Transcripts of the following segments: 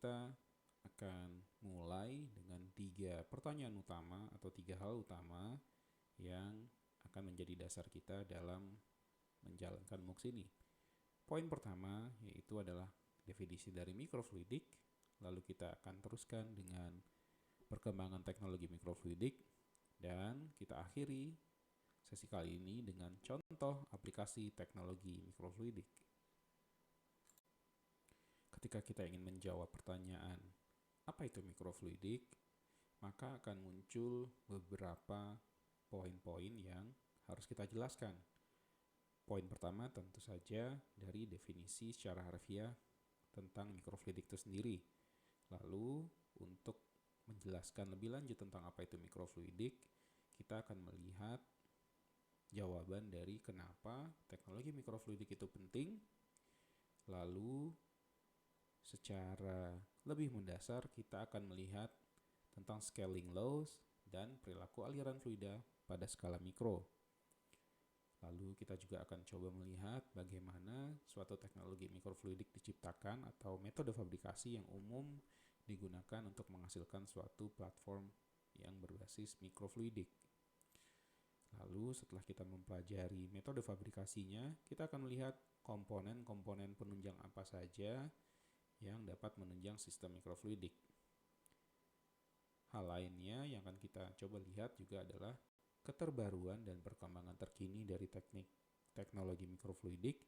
kita akan mulai dengan 3 pertanyaan utama atau 3 hal utama yang akan menjadi dasar kita dalam menjalankan MOOCs ini. Poin pertama yaitu adalah definisi dari mikrofluidik, lalu kita akan teruskan dengan perkembangan teknologi mikrofluidik, dan kita akhiri sesi kali ini dengan contoh aplikasi teknologi mikrofluidik. Ketika kita ingin menjawab pertanyaan apa itu mikrofluidik, maka akan muncul beberapa poin-poin yang harus kita jelaskan. Poin pertama tentu saja dari definisi secara harfiah tentang mikrofluidik itu sendiri. Lalu untuk menjelaskan lebih lanjut tentang apa itu mikrofluidik, kita akan melihat jawaban dari kenapa teknologi mikrofluidik itu penting. Lalu secara lebih mendasar kita akan melihat tentang scaling laws dan perilaku aliran fluida pada skala mikro. Lalu kita juga akan coba melihat bagaimana suatu teknologi mikrofluidik diciptakan atau metode fabrikasi yang umum digunakan untuk menghasilkan suatu platform yang berbasis mikrofluidik. Lalu setelah kita mempelajari metode fabrikasinya, kita akan melihat komponen-komponen penunjang apa saja yang dapat menunjang sistem mikrofluidik. Hal lainnya yang akan kita coba lihat juga adalah keterbaruan dan perkembangan terkini dari teknologi mikrofluidik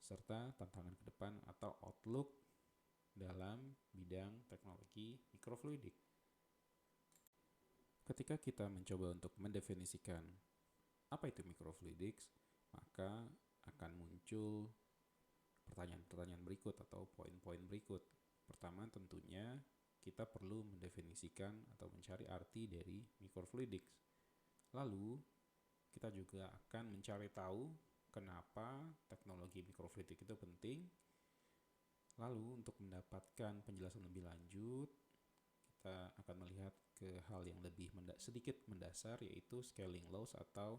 serta tantangan ke depan atau outlook dalam bidang teknologi mikrofluidik. Ketika kita mencoba untuk mendefinisikan apa itu mikrofluidik, maka akan muncul pertanyaan-pertanyaan berikut atau poin-poin berikut. Pertama, tentunya kita perlu mendefinisikan atau mencari arti dari mikrofluidik. Lalu, kita juga akan mencari tahu kenapa teknologi mikrofluidik itu penting. Lalu, untuk mendapatkan penjelasan lebih lanjut, kita akan melihat ke hal yang lebih sedikit mendasar, yaitu scaling laws atau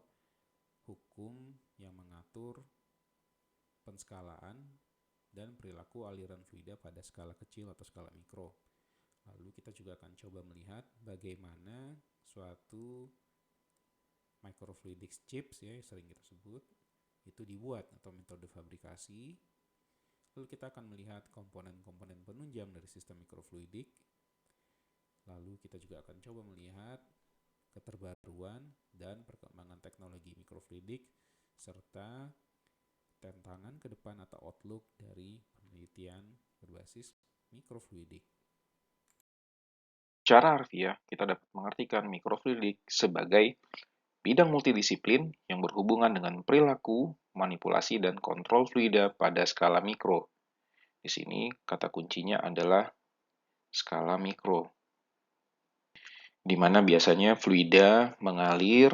hukum yang mengatur penskalaan dan perilaku aliran fluida pada skala kecil atau skala mikro. Lalu kita juga akan coba melihat bagaimana suatu microfluidics chips ya sering kita sebut itu dibuat atau metode fabrikasi. Lalu kita akan melihat komponen-komponen penunjang dari sistem mikrofluidik. Lalu kita juga akan coba melihat keterbaruan dan perkembangan teknologi mikrofluidik serta tantangan ke depan atau outlook dari penelitian berbasis mikrofluidik. Secara harfiah, kita dapat mengartikan mikrofluidik sebagai bidang multidisiplin yang berhubungan dengan perilaku, manipulasi, dan kontrol fluida pada skala mikro. Di sini, kata kuncinya adalah skala mikro, di mana biasanya fluida mengalir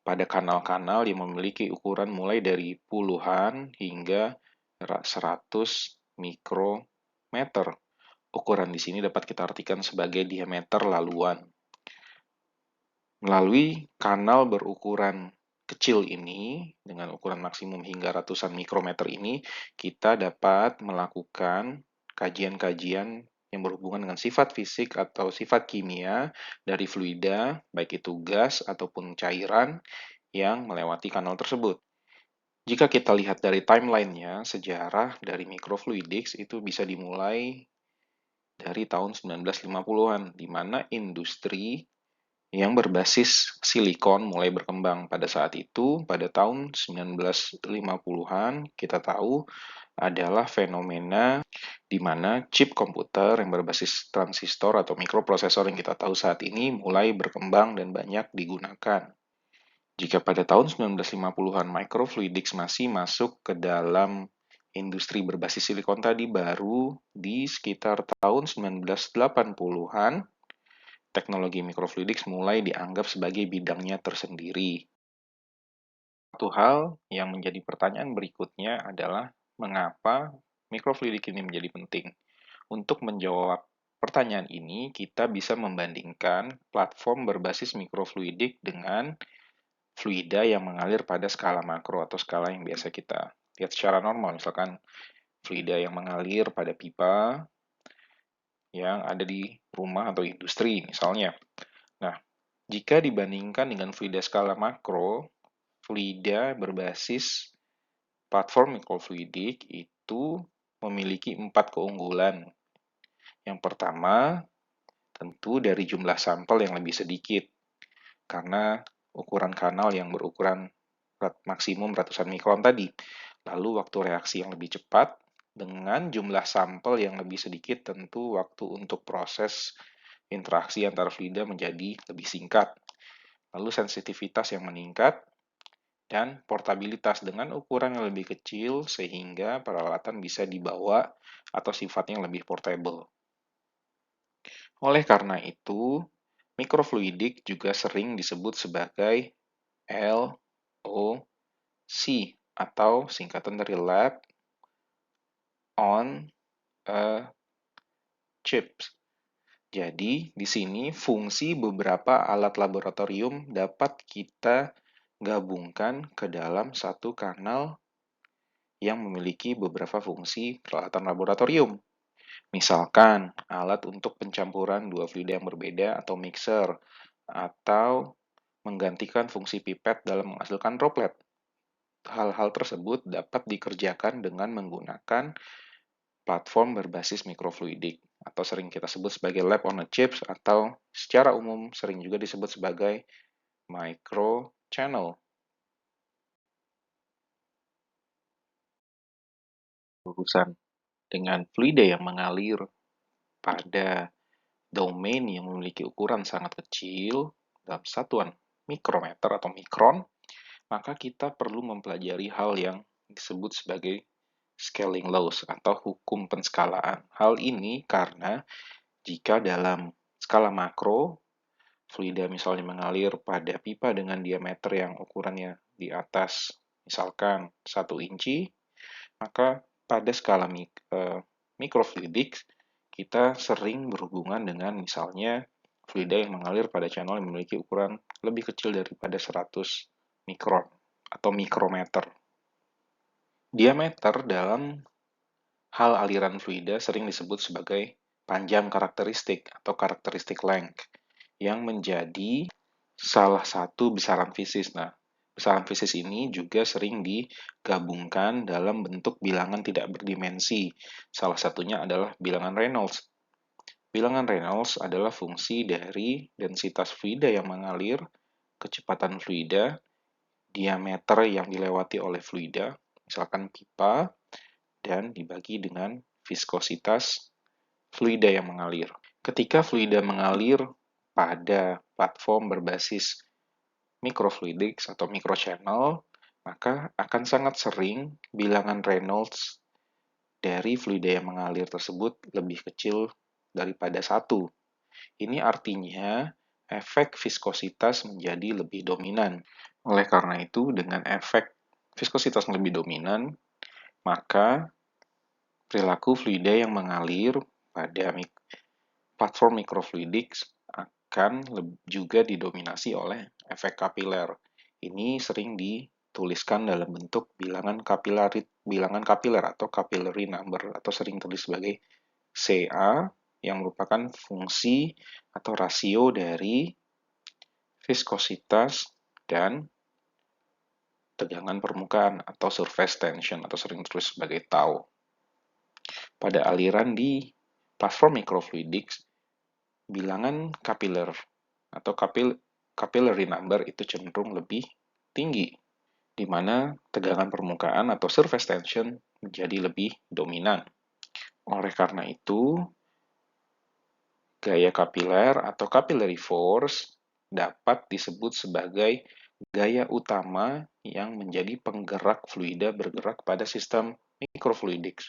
pada kanal-kanal yang memiliki ukuran mulai dari puluhan hingga 100 mikrometer. Ukuran di sini dapat kita artikan sebagai diameter laluan. Melalui kanal berukuran kecil ini, dengan ukuran maksimum hingga ratusan mikrometer ini, kita dapat melakukan kajian-kajian yang berhubungan dengan sifat fisik atau sifat kimia dari fluida, baik itu gas ataupun cairan yang melewati kanal tersebut. Jika kita lihat dari timeline-nya, sejarah dari mikrofluidics itu bisa dimulai dari tahun 1950-an, di mana industri yang berbasis silikon mulai berkembang. Pada saat itu, pada tahun 1950-an, kita tahu adalah fenomena di mana chip komputer yang berbasis transistor atau mikroprosesor yang kita tahu saat ini mulai berkembang dan banyak digunakan. Jika pada tahun 1950-an microfluidics masih masuk ke dalam industri berbasis silikon tadi, baru di sekitar tahun 1980-an teknologi mikrofluidics mulai dianggap sebagai bidangnya tersendiri. Satu hal yang menjadi pertanyaan berikutnya adalah mengapa mikrofluidik ini menjadi penting. Untuk menjawab pertanyaan ini, kita bisa membandingkan platform berbasis mikrofluidik dengan fluida yang mengalir pada skala makro atau skala yang biasa kita lihat secara normal. Misalkan fluida yang mengalir pada pipa, yang ada di rumah atau industri misalnya. Nah, jika dibandingkan dengan fluida skala makro, fluida berbasis platform mikrofluidik itu memiliki 4 keunggulan. Yang pertama, tentu dari jumlah sampel yang lebih sedikit, karena ukuran kanal yang berukuran maksimum ratusan mikron tadi. Lalu waktu reaksi yang lebih cepat, dengan jumlah sampel yang lebih sedikit, tentu waktu untuk proses interaksi antara fluida menjadi lebih singkat. Lalu sensitivitas yang meningkat, dan portabilitas dengan ukuran yang lebih kecil sehingga peralatan bisa dibawa atau sifatnya lebih portable. Oleh karena itu, mikrofluidik juga sering disebut sebagai LOC atau singkatan dari Lab on a Chip. Jadi, di sini fungsi beberapa alat laboratorium dapat kita gabungkan ke dalam satu kanal yang memiliki beberapa fungsi peralatan laboratorium. Misalkan, alat untuk pencampuran dua fluida yang berbeda atau mixer, atau menggantikan fungsi pipet dalam menghasilkan droplet. Hal-hal tersebut dapat dikerjakan dengan menggunakan platform berbasis mikrofluidik, atau sering kita sebut sebagai lab on a chip, atau secara umum sering juga disebut sebagai microchannel. Urusan dengan fluida yang mengalir pada domain yang memiliki ukuran sangat kecil dalam satuan mikrometer atau mikron, maka kita perlu mempelajari hal yang disebut sebagai scaling laws atau hukum penskalaan. Hal ini karena jika dalam skala makro, fluida misalnya mengalir pada pipa dengan diameter yang ukurannya di atas misalkan 1 inci, maka pada skala mikrofluidik kita sering berhubungan dengan misalnya fluida yang mengalir pada channel yang memiliki ukuran lebih kecil daripada 100 mikron atau mikrometer. Diameter dalam hal aliran fluida sering disebut sebagai panjang karakteristik atau karakteristik length yang menjadi salah satu besaran fisis. Nah, besaran fisis ini juga sering digabungkan dalam bentuk bilangan tidak berdimensi. Salah satunya adalah bilangan Reynolds. Bilangan Reynolds adalah fungsi dari densitas fluida yang mengalir, kecepatan fluida, diameter yang dilewati oleh fluida, misalkan pipa, dan dibagi dengan viskositas fluida yang mengalir. Ketika fluida mengalir pada platform berbasis mikrofluidik atau microchannel, maka akan sangat sering bilangan Reynolds dari fluida yang mengalir tersebut lebih kecil daripada 1. Ini artinya efek viskositas menjadi lebih dominan. Oleh karena itu, dengan efek viskositas lebih dominan, maka perilaku fluida yang mengalir pada platform mikrofluidik akan juga didominasi oleh efek kapiler. Ini sering dituliskan dalam bentuk bilangan kapiler atau capillary number, atau sering tulis sebagai CA, yang merupakan fungsi atau rasio dari viskositas dan tegangan permukaan atau surface tension, atau sering ditulis sebagai tau. Pada aliran di platform mikrofluidik, bilangan kapiler atau capillary number itu cenderung lebih tinggi, di mana tegangan permukaan atau surface tension menjadi lebih dominan. Oleh karena itu, gaya kapiler atau capillary force dapat disebut sebagai gaya utama yang menjadi penggerak fluida bergerak pada sistem mikrofluidik.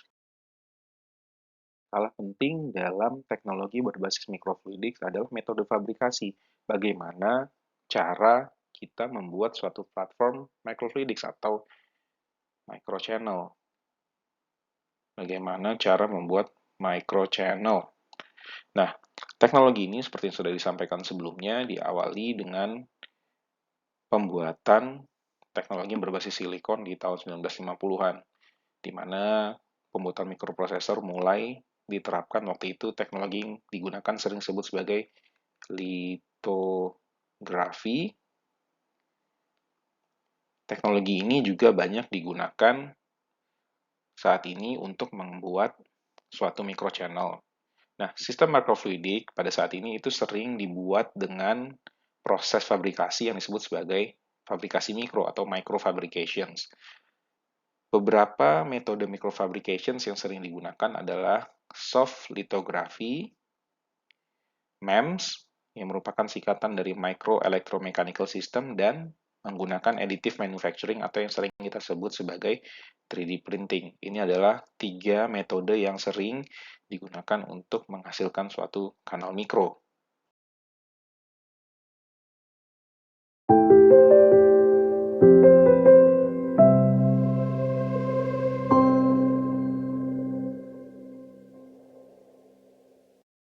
Skala penting dalam teknologi berbasis mikrofluidik adalah metode fabrikasi. Bagaimana cara kita membuat suatu platform mikrofluidik atau microchannel. Bagaimana cara membuat microchannel. Nah, teknologi ini seperti yang sudah disampaikan sebelumnya diawali dengan pembuatan teknologi berbasis silikon di tahun 1950-an, di mana pembuatan mikroprosesor mulai diterapkan waktu itu teknologi yang digunakan sering disebut sebagai litografi. Teknologi ini juga banyak digunakan saat ini untuk membuat suatu microchannel. Nah, sistem microfluidic pada saat ini itu sering dibuat dengan proses fabrikasi yang disebut sebagai fabrikasi mikro atau microfabrications. Beberapa metode microfabrications yang sering digunakan adalah soft lithography, MEMS, yang merupakan singkatan dari Micro Electromechanical System, dan menggunakan additive manufacturing atau yang sering kita sebut sebagai 3D printing. Ini adalah 3 metode yang sering digunakan untuk menghasilkan suatu kanal mikro.